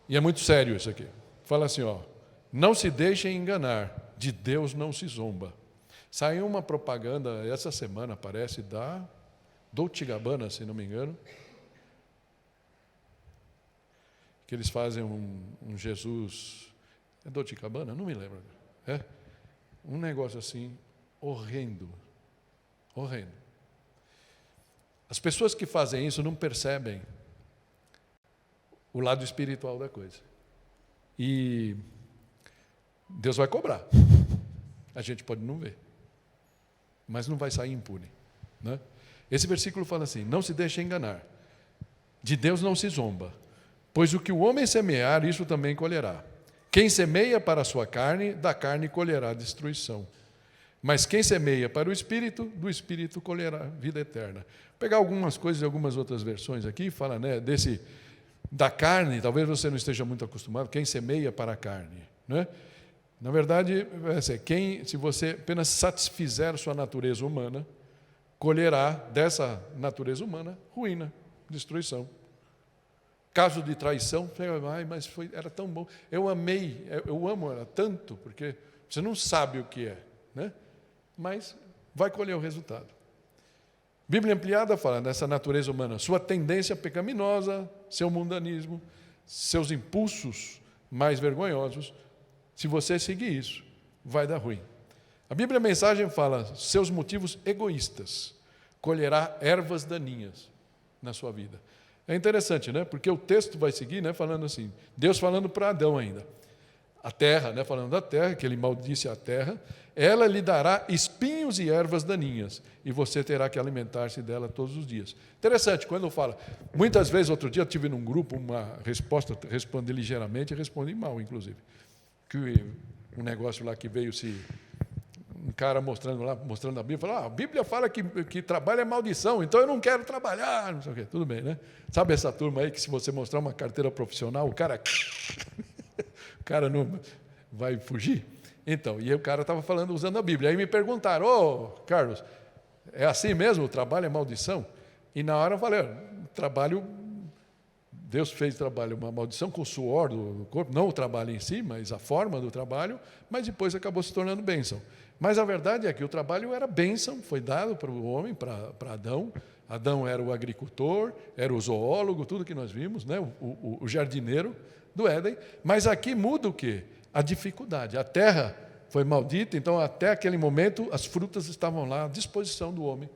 E é muito sério isso aqui. Fala assim, ó, não se deixem enganar, de Deus não se zomba. Saiu uma propaganda essa semana, parece, da Dolce & Gabbana, se não me engano, que eles fazem um Jesus... É Dolce & Gabbana? Não me lembro. É um negócio assim, horrendo. Horrendo. As pessoas que fazem isso não percebem o lado espiritual da coisa. E Deus vai cobrar. A gente pode não ver, mas não vai sair impune, né? Esse versículo fala assim, não se deixe enganar, de Deus não se zomba, pois o que o homem semear, isso também colherá. Quem semeia para a sua carne, da carne colherá destruição. Mas quem semeia para o Espírito, do Espírito colherá vida eterna. Vou pegar algumas coisas de algumas outras versões aqui, fala, né, da carne, talvez você não esteja muito acostumado, quem semeia para a carne, né? Na verdade, se você apenas satisfizer sua natureza humana, colherá dessa natureza humana ruína, destruição. Caso de traição, mas era tão bom. Eu amo ela tanto, porque você não sabe o que é, né? Mas vai colher o resultado. Bíblia Ampliada fala nessa natureza humana, sua tendência pecaminosa, seu mundanismo, seus impulsos mais vergonhosos. Se você seguir isso, vai dar ruim. A Bíblia Mensagem fala, seus motivos egoístas, colherá ervas daninhas na sua vida. É interessante, né? Porque o texto vai seguir, né, falando assim, Deus falando para Adão ainda. A terra, né, falando da terra, que ele maldisse a terra, ela lhe dará espinhos e ervas daninhas, e você terá que alimentar-se dela todos os dias. Interessante, quando fala, muitas vezes, outro dia eu tive num grupo uma resposta, respondi ligeiramente e respondi mal, inclusive. Que um negócio lá que veio um cara mostrando a Bíblia, falou, a Bíblia fala que trabalho é maldição, então eu não quero trabalhar, não sei o quê. Tudo bem, né? Sabe essa turma aí que se você mostrar uma carteira profissional, o cara não vai fugir? Então, e o cara estava falando, usando a Bíblia. Aí me perguntaram, Carlos, é assim mesmo, o trabalho é maldição? E na hora eu falei, trabalho... Deus fez o trabalho, uma maldição com o suor do corpo, não o trabalho em si, mas a forma do trabalho, mas depois acabou se tornando bênção. Mas a verdade é que o trabalho era bênção, foi dado para o homem, para Adão. Adão era o agricultor, era o zoólogo, tudo que nós vimos, né? o jardineiro do Éden. Mas aqui muda o quê? A dificuldade. A terra foi maldita, então até aquele momento as frutas estavam lá à disposição do homem,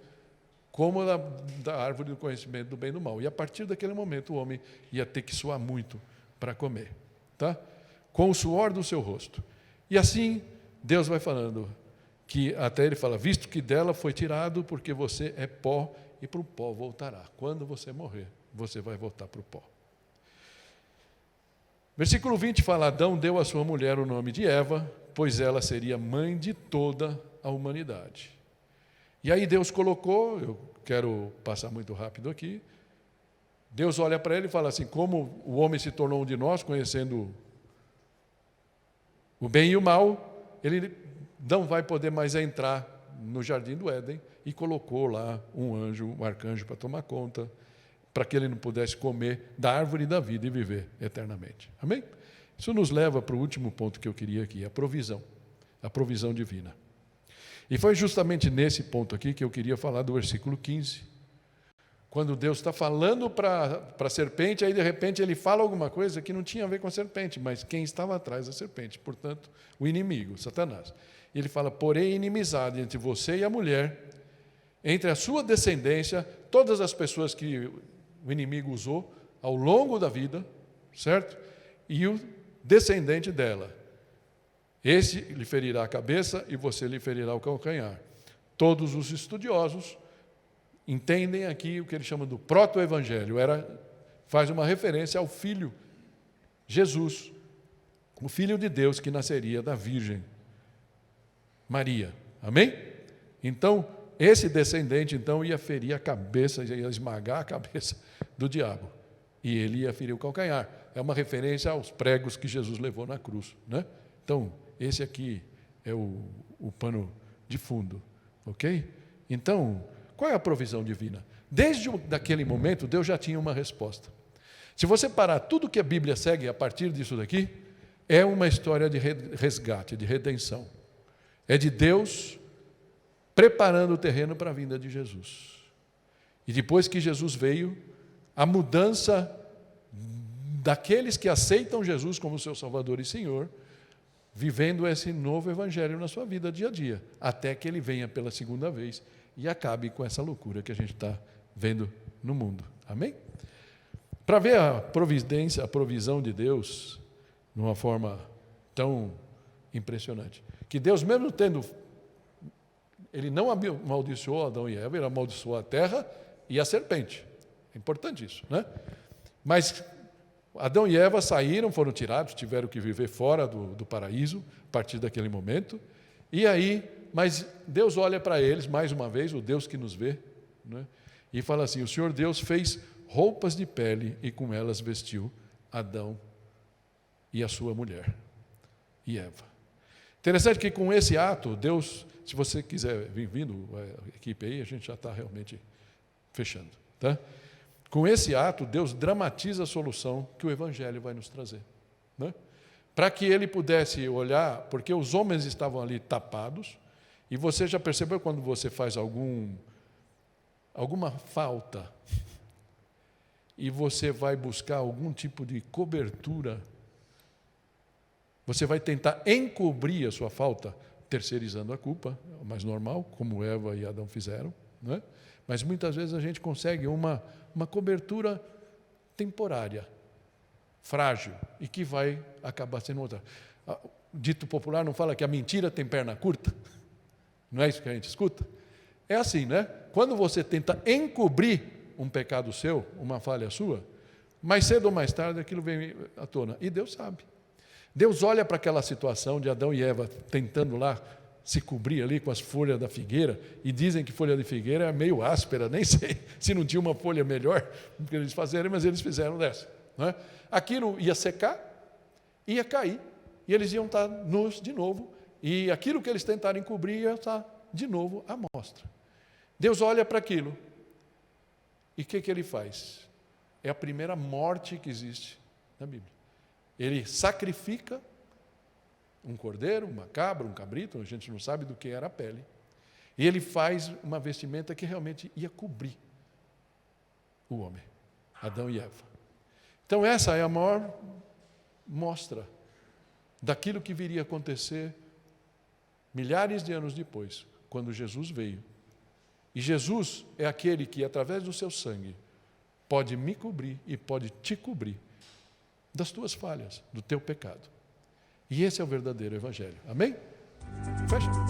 como da árvore do conhecimento do bem e do mal. E a partir daquele momento o homem ia ter que suar muito para comer, tá? Com o suor do seu rosto. E assim Deus vai falando, que até ele fala, visto que dela foi tirado, porque você é pó e para o pó voltará. Quando você morrer, você vai voltar para o pó. Versículo 20 fala, Adão deu à sua mulher o nome de Eva, pois ela seria mãe de toda a humanidade. E aí Deus colocou, eu quero passar muito rápido aqui, Deus olha para ele e fala assim, como o homem se tornou um de nós, conhecendo o bem e o mal, ele não vai poder mais entrar no jardim do Éden, e colocou lá um arcanjo para tomar conta, para que ele não pudesse comer da árvore da vida e viver eternamente. Amém? Isso nos leva para o último ponto que eu queria aqui, a provisão divina. E foi justamente nesse ponto aqui que eu queria falar do versículo 15. Quando Deus está falando para a serpente, aí de repente ele fala alguma coisa que não tinha a ver com a serpente, mas quem estava atrás da serpente, portanto, o inimigo, Satanás. Ele fala, porém, inimizade entre você e a mulher, entre a sua descendência, todas as pessoas que o inimigo usou ao longo da vida, certo? E o descendente dela. Esse lhe ferirá a cabeça e você lhe ferirá o calcanhar. Todos os estudiosos entendem aqui o que ele chama do proto-evangelho. Faz uma referência ao Filho, Jesus, o Filho de Deus que nasceria da Virgem Maria. Amém? Então, esse descendente ia ferir a cabeça, ia esmagar a cabeça do diabo. E ele ia ferir o calcanhar. É uma referência aos pregos que Jesus levou na cruz, né? Então, esse aqui é o pano de fundo, ok? Então, qual é a provisão divina? Desde aquele momento, Deus já tinha uma resposta. Se você parar tudo que a Bíblia segue a partir disso daqui, é uma história de resgate, de redenção. É de Deus preparando o terreno para a vinda de Jesus. E depois que Jesus veio, a mudança daqueles que aceitam Jesus como seu Salvador e Senhor, vivendo esse novo evangelho na sua vida dia a dia, até que ele venha pela segunda vez e acabe com essa loucura que a gente está vendo no mundo. Amém? Para ver a providência, a provisão de Deus, de uma forma tão impressionante, que Deus, mesmo tendo, ele não amaldiçoou Adão e Eva, ele amaldiçoou a terra e a serpente. É importante isso, né? Mas Adão e Eva saíram, foram tirados, tiveram que viver fora do paraíso, a partir daquele momento. E aí, mas Deus olha para eles, mais uma vez, o Deus que nos vê, né? E fala assim: o Senhor Deus fez roupas de pele e com elas vestiu Adão e a sua mulher, e Eva. Interessante que com esse ato, Deus, se você quiser vir vindo, a equipe aí, a gente já está realmente fechando, tá? Com esse ato, Deus dramatiza a solução que o Evangelho vai nos trazer, né? Para que ele pudesse olhar, porque os homens estavam ali tapados, e você já percebeu quando você faz alguma falta, e você vai buscar algum tipo de cobertura, você vai tentar encobrir a sua falta, terceirizando a culpa, é o mais normal, como Eva e Adão fizeram, não é? Mas muitas vezes a gente consegue uma cobertura temporária, frágil, e que vai acabar sendo outra. Dito popular não fala que a mentira tem perna curta? Não é isso que a gente escuta? É assim, né? Quando você tenta encobrir um pecado seu, uma falha sua, mais cedo ou mais tarde aquilo vem à tona. E Deus sabe. Deus olha para aquela situação de Adão e Eva tentando lá se cobrir ali com as folhas da figueira, e dizem que folha de figueira é meio áspera, nem sei se não tinha uma folha melhor para eles fazerem, mas eles fizeram dessa, não é? Aquilo ia secar, ia cair, e eles iam estar nus de novo, e aquilo que eles tentaram encobrir ia estar de novo à mostra. Deus olha para aquilo, e o que ele faz? É a primeira morte que existe na Bíblia. Ele sacrifica um cordeiro, uma cabra, um cabrito, a gente não sabe do que era a pele. E ele faz uma vestimenta que realmente ia cobrir o homem, Adão e Eva. Então essa é a maior mostra daquilo que viria a acontecer milhares de anos depois, quando Jesus veio. E Jesus é aquele que, através do seu sangue, pode me cobrir e pode te cobrir das tuas falhas, do teu pecado. E esse é o verdadeiro Evangelho. Amém? Fecha.